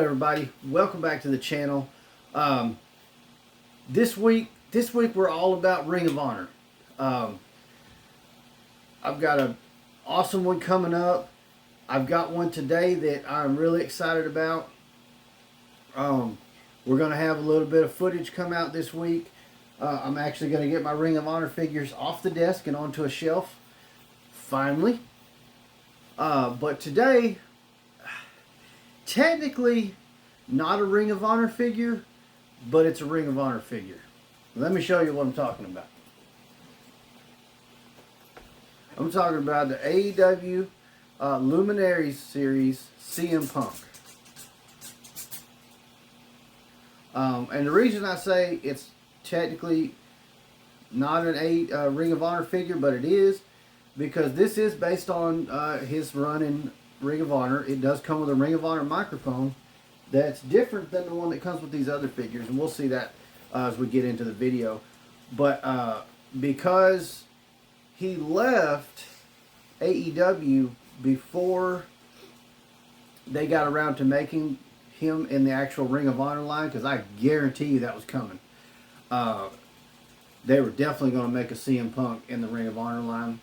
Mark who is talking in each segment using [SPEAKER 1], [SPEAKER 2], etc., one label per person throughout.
[SPEAKER 1] everybody? Welcome back to the channel. This week we're all about Ring of Honor. I've got an awesome one coming up. I've got one today that I'm really excited about. We're going to have a little bit of footage come out this week. I'm actually going to get my Ring of Honor figures off the desk and onto a shelf. Finally. But today, technically not a Ring of Honor figure, but it's a Ring of Honor figure. Let me show you what I'm talking about. I'm talking about the AEW Luminaries series CM Punk. And the reason I say it's technically not a Ring of Honor figure, but it is, because this is based on his run in Ring of Honor. It does come with a Ring of Honor microphone that's different than the one that comes with these other figures, and we'll see that as we get into the video. But because he left AEW before they got around to making him in the actual Ring of Honor line, because I guarantee you that was coming. They were definitely going to make a CM Punk in the Ring of Honor line.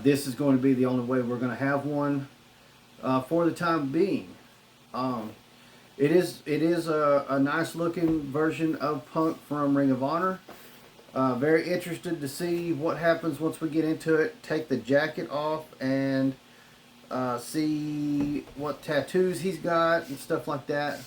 [SPEAKER 1] This is going to be the only way we're going to have one for the time being. It is a nice looking version of Punk from Ring of Honor. Very interested to see what happens once we get into it. Take the jacket off and see what tattoos he's got and stuff like that.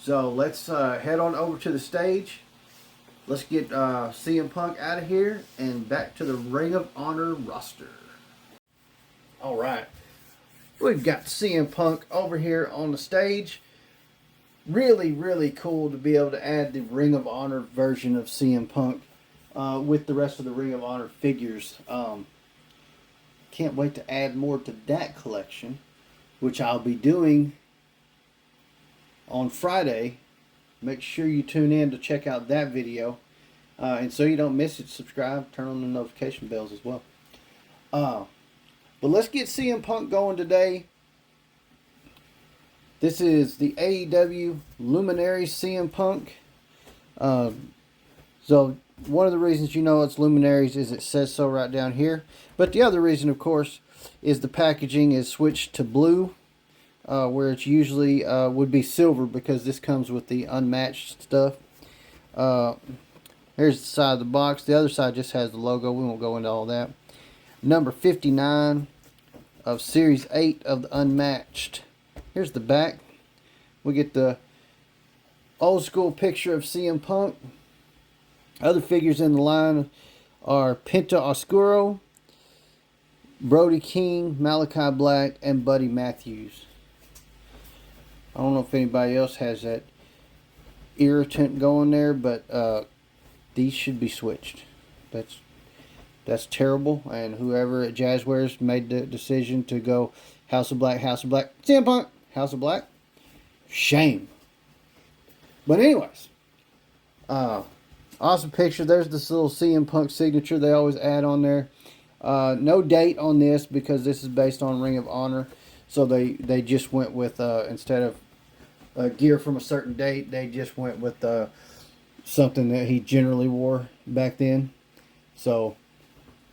[SPEAKER 1] So let's head on over to the stage. Let's get CM Punk out of here and back to the Ring of Honor roster. Alright, we've got CM Punk over here on the stage. Really, really cool to be able to add the Ring of Honor version of CM Punk with the rest of the Ring of Honor figures. Can't wait to add more to that collection, which I'll be doing on Friday. Make sure you tune in to check out that video. And so you don't miss it, subscribe, turn on the notification bells as well. But let's get CM Punk going today. This is the AEW Luminaries CM Punk. So one of the reasons you know it's Luminaries is it says so right down here. But the other reason, of course, is the packaging is switched to blue. Where it's usually would be silver, because this comes with the unmatched stuff. Here's the side of the box. The other side just has the logo. We won't go into all that. Number 59 of Series 8 of the Unmatched. Here's the back. We get the old school picture of CM Punk. Other figures in the line are Penta Oscuro, Brody King, Malachi Black, and Buddy Matthews. I don't know if anybody else has that irritant going there, but these should be switched. That's terrible. And whoever at Jazzwares made the decision to go House of Black, CM Punk, House of Black, shame. But anyways, awesome picture. There's this little CM Punk signature they always add on there. No date on this because this is based on Ring of Honor. So they just went with, instead of gear from a certain date, they just went with something that he generally wore back then. So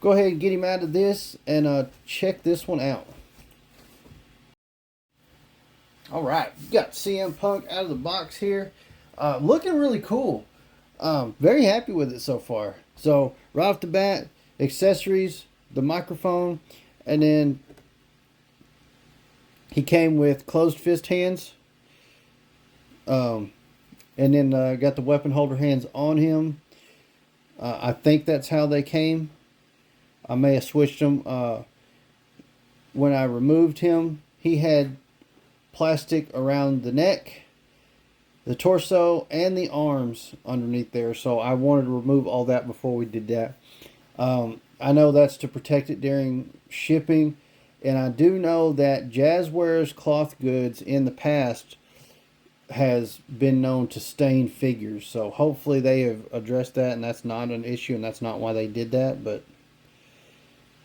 [SPEAKER 1] go ahead and get him out of this and check this one out. Alright, got CM Punk out of the box here. Looking really cool. Very happy with it so far. So right off the bat, accessories, the microphone, and then he came with closed fist hands. And then got the weapon holder hands on him. I think that's how they came. I may have switched them. When I removed him, he had plastic around the neck, the torso, and the arms underneath there. So I wanted to remove all that before we did that. I know that's to protect it during shipping. And I do know that Jazzwares cloth goods in the past has been known to stain figures. So hopefully they have addressed that and that's not an issue and that's not why they did that. But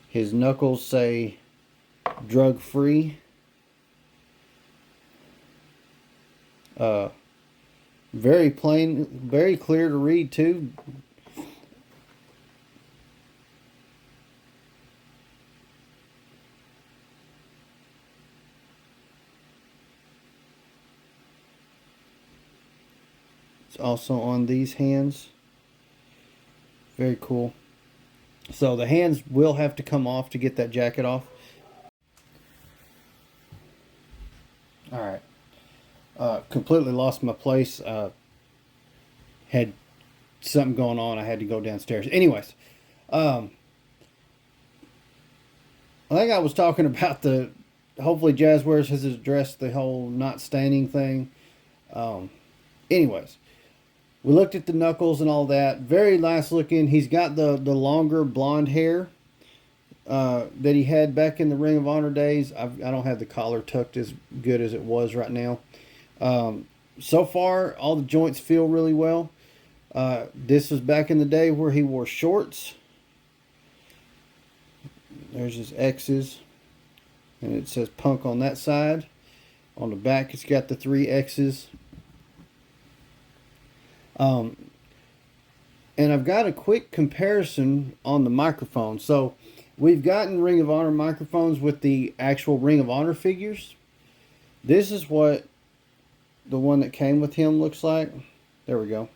[SPEAKER 1] his knuckles say drug free. Uh, very plain, very clear to read too. It's also on these hands. Very cool. So the hands will have to come off to get that jacket off. All right. Completely lost my place. Had something going on. I had to go downstairs. Anyways, I think I was talking about the. Hopefully, Jazzwares has addressed the whole not staining thing. Anyways, we looked at the knuckles and all that. Very nice looking. He's got the longer blonde hair that he had back in the Ring of Honor days. I don't have the collar tucked as good as it was right now. So far, all the joints feel really well. This was back in the day where he wore shorts. There's his X's. And it says Punk on that side. On the back, it's got the 3 X's. And I've got a quick comparison on the microphone. So we've gotten Ring of Honor microphones with the actual Ring of Honor figures. This is what the one that came with him looks like. There we go.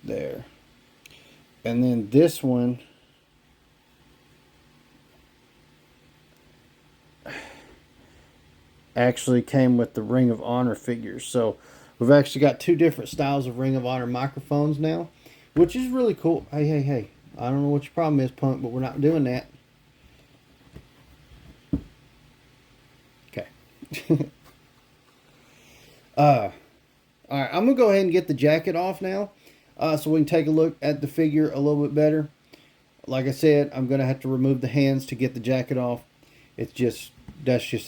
[SPEAKER 1] There. And then this one actually came with the Ring of Honor figures. So we've actually got 2 different styles of Ring of Honor microphones now, which is really cool. Hey. I don't know what your problem is, Punk, but we're not doing that. Okay. All right, I'm going to go ahead and get the jacket off now so we can take a look at the figure a little bit better. Like I said, I'm going to have to remove the hands to get the jacket off. That's just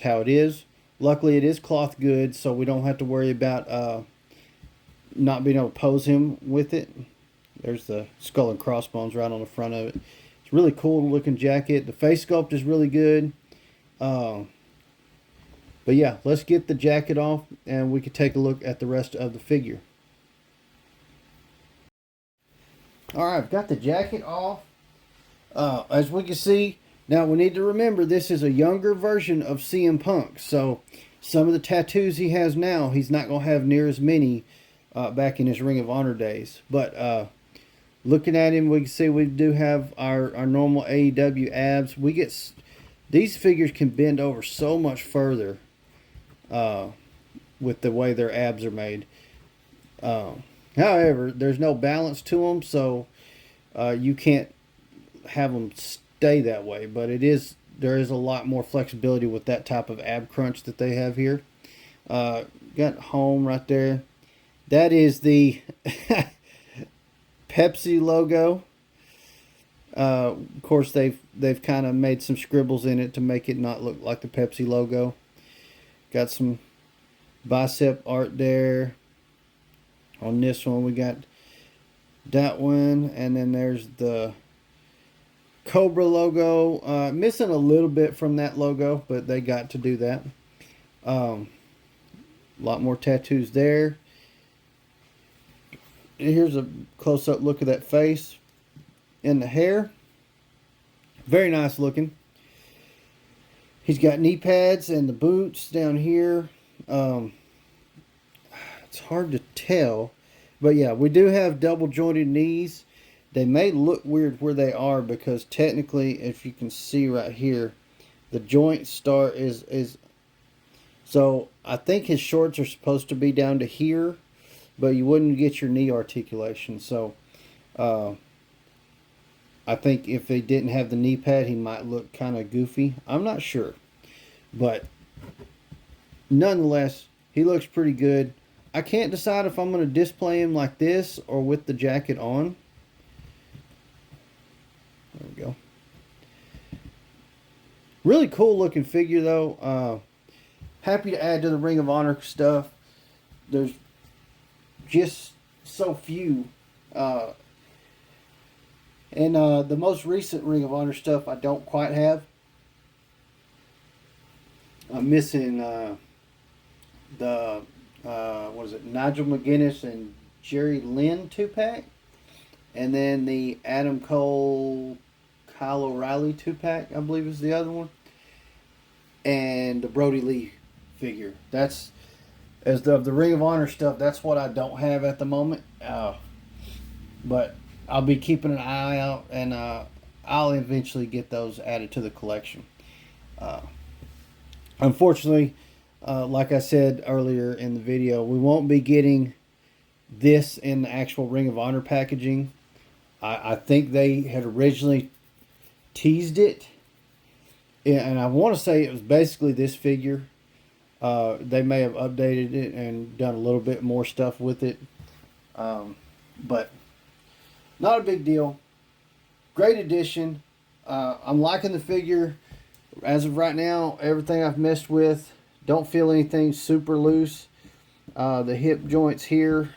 [SPEAKER 1] how it is. Luckily, it is cloth goods, so we don't have to worry about not being able to pose him with it. There's the skull and crossbones right on the front of it. It's really cool looking jacket. The face sculpt is really good. But yeah, let's get the jacket off and we can take a look at the rest of the figure. Alright, I've got the jacket off. As we can see, now we need to remember this is a younger version of CM Punk. So some of the tattoos he has now, he's not going to have near as many back in his Ring of Honor days. But looking at him, we can see we do have our normal AEW abs. These figures can bend over so much further with the way their abs are made. However, there's no balance to them, so you can't have them stay that way. But there is a lot more flexibility with that type of ab crunch that they have here. Got home right there. That is the Pepsi logo. Of course, they've kind of made some scribbles in it to make it not look like the Pepsi logo. Got some bicep art there. On this one, we got that one, and then there's the Cobra logo. Missing a little bit from that logo, but they got to do that. A lot more tattoos there. Here's a close-up look of that face and the hair. Very nice looking. He's got knee pads and the boots down here. It's hard to tell, but yeah, we do have double jointed knees. They may look weird where they are because technically, if you can see right here, the joint start is so I think his shorts are supposed to be down to here, but you wouldn't get your knee articulation. So I think if they didn't have the knee pad, he might look kind of goofy. I'm not sure, but nonetheless, he looks pretty good. I can't decide if I'm going to display him like this or with the jacket on. There we go. Really cool looking figure though. Happy to add to the Ring of Honor stuff. There's just so few. And the most recent Ring of Honor stuff I don't quite have. I'm missing the what is it? Nigel McGuinness and Jerry Lynn 2-pack, and then the Adam Cole, Kyle O'Reilly 2-pack, I believe is the other one, and the Brody Lee figure. That's as the Ring of Honor stuff. That's what I don't have at the moment. But I'll be keeping an eye out, and I'll eventually get those added to the collection. Unfortunately, like I said earlier in the video, we won't be getting this in the actual Ring of Honor packaging. I think they had originally teased it, and I want to say it was basically this figure. They may have updated it and done a little bit more stuff with it, but not a big deal. Great addition. I'm liking the figure. As of right now, everything I've messed with, don't feel anything super loose. The hip joints here,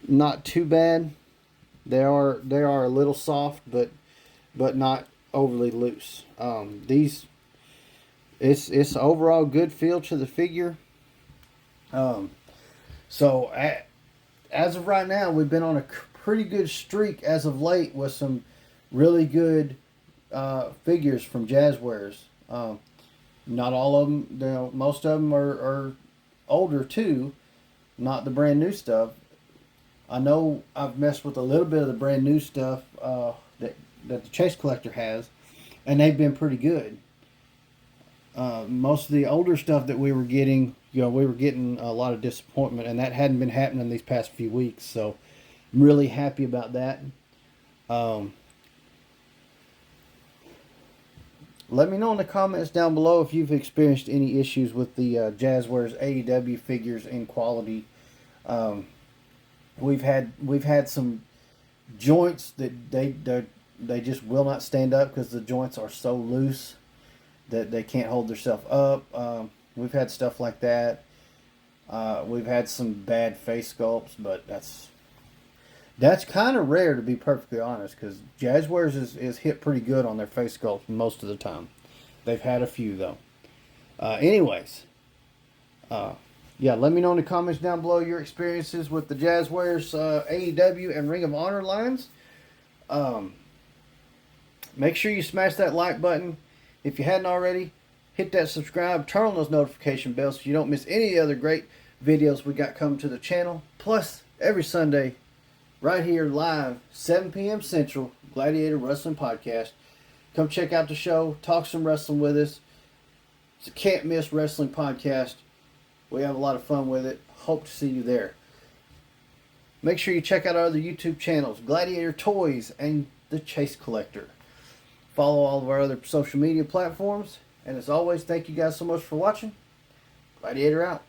[SPEAKER 1] not too bad. They are a little soft, but not overly loose. It's overall good feel to the figure. So as of right now, we've been on a pretty good streak as of late with some really good figures from Jazzwares. Not all of them, most of them are older too, not the brand new stuff. I know I've messed with a little bit of the brand new stuff that the Chase Collector has, and they've been pretty good. Most of the older stuff that we were getting, we were getting a lot of disappointment, and that hadn't been happening these past few weeks. So I'm really happy about that. Let me know in the comments down below if you've experienced any issues with the Jazzwares AEW figures in quality. We've had some joints that they just will not stand up because the joints are so loose that they can't hold themselves up. We've had stuff like that. We've had some bad face sculpts, but that's kind of rare, to be perfectly honest, because Jazzwares is hit pretty good on their face sculpts most of the time. They've had a few, though. Anyways, yeah, let me know in the comments down below your experiences with the Jazzwares AEW and Ring of Honor lines. Make sure you smash that like button. If you hadn't already, hit that subscribe, turn on those notification bells so you don't miss any other great videos we got coming to the channel. Plus, every Sunday, right here live, 7 p.m. Central, Gladiator Wrestling Podcast. Come check out the show, talk some wrestling with us. It's a can't miss wrestling podcast. We have a lot of fun with it. Hope to see you there. Make sure you check out our other YouTube channels, Gladiator Toys and the Chase Collector. Follow all of our other social media platforms. And as always, thank you guys so much for watching. Gladiator out.